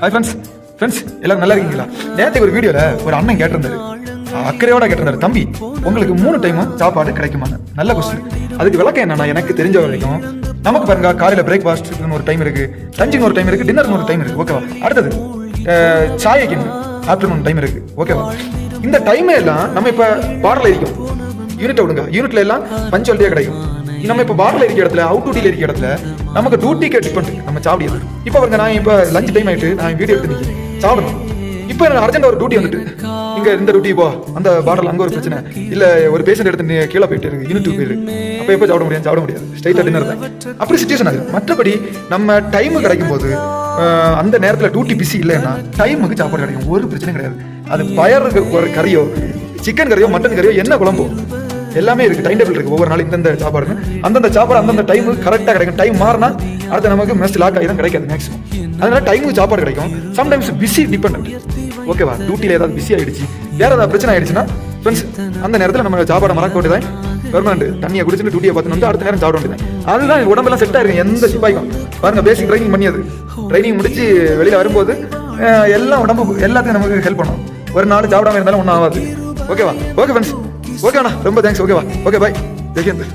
Hi friends எல்லாரும் நல்லா இருக்கீங்களா? நேற்று ஒரு வீடியோவில் ஒரு அண்ணன் கேட்டிருந்தாரு, அக்கறையோட கேட்டிருந்தாரு, தம்பி உங்களுக்கு 3 டைமும் சாப்பாடு கிடைக்குமாங்க. நல்ல கொஸ்டின். அதுக்கு விளக்கம் என்னன்னா, எனக்கு தெரிஞ்ச வரைக்கும் நமக்கு பாருங்க, காலையில் பிரேக்ஃபாஸ்ட்டுக்கு ஒரு டைம் இருக்கு, லஞ்சுக்கு ஒரு டைம் இருக்கு, டின்னருக்கு ஒரு டைம் இருக்கு, ஓகேவா? அடுத்தது சாயக்கு ஆஃப்டர்நூன் டைம் இருக்கு, ஓகேவா? இந்த டைமே எல்லாம் நம்ம இப்போ பார்டரில் இருக்கோம், யூனிட் விடுங்க, யூனிட்ல எல்லாம் பஞ்சுவாலிட்டியாக கிடைக்கும். நம்ம இப்போ பார்டரில் இருக்க இடத்துல, அவுட் டியூட்டியில் இருக்க இடத்துல நமக்கு டியூட்டிக்கு டிபெண்ட் நம்ம சாப்பிடியது. இப்போ பாருங்க, நான் இப்போ லஞ்ச் டைம் ஆகிட்டு நான் வீடியோ எடுத்து நிற்கிறேன், சாப்பிடணும். இப்போ எனக்கு அர்ஜென்ட் ஒரு டியூட்டி வந்துட்டு, இங்கே இந்த டியூட்டி போ, அந்த பார்டரில் அங்கே ஒரு பிரச்சனை இல்லை, ஒரு பேஷண்ட் எடுத்து கீழே போயிட்டு இருக்கு, யூனிட் போயிரு, அப்போ எப்போ சாப்பிட முடியாது, ஸ்ட்ரைட்டாக டின்னர் தான். அப்படி சுச்சுவேஷன் ஆகுது. மற்றபடி நம்ம டைமு கிடைக்கும் போது அந்த நேரத்தில் டியூட்டி பிஸி இல்லைன்னா டைமுக்கு சாப்பாடு கிடைக்கும், ஒரு பிரச்சனையும் கிடையாது. அது பயருக்கு ஒரு கறியோ, சிக்கன் கறியோ, மட்டன் கறியோ, என்ன குழம்போ எல்லாமே இருக்கு, டைம் டேபிள் இருக்கு. ஒவ்வொரு நாள் இந்தந்த சாப்பாடு, அந்தந்த சாப்பாடு அந்தந்த டைமு கரெக்டாக கிடைக்கும். டைம் மாறினா அடுத்து நமக்கு மெஸ் லாக் ஆகி தான் கிடைக்காது மேக்ஸிமம். அதனால டைமுக்கு சாப்பாடு கிடைக்கும். சம்டைம்ஸ் பிஸி டிபெண்ட், ஓகேவா? டியூட்டியில் ஏதாவது பிஸி ஆயிடுச்சு, வேற ஏதாவது பிரச்சனை ஆயிடுச்சுன்னா ஃப்ரெண்ட்ஸ் அந்த நேரத்தில் நம்ம சாப்பாடை மறக்க வேண்டியதான். பெர்மனண்ட் தண்ணியை குடிச்சுட்டு டியூட்டியை பார்த்து வந்து அடுத்த நேரம் சாப்பிட வேண்டியதான். அதுதான் உடம்பெல்லாம் செட் ஆயிருக்கும் எந்த சிப்பாய்க்கும். பாருங்க, பேசிக் ட்ரைனிங் பண்ணியது, ட்ரைனிங் முடிச்சு வெளியில் வரும்போது எல்லாம் உடம்பு எல்லாத்தையும் நமக்கு ஹெல்ப் பண்ணும். ஒரு நாள் சாப்பிடாம இருந்தாலும் ஒன்றும் ஆகாது, ஓகேவா? ஓகே ஃப்ரெண்ட்ஸ், ஓகேண்ணா, ரொம்ப தேங்க்ஸ், ஓகேவா? Okay bye, Jayant.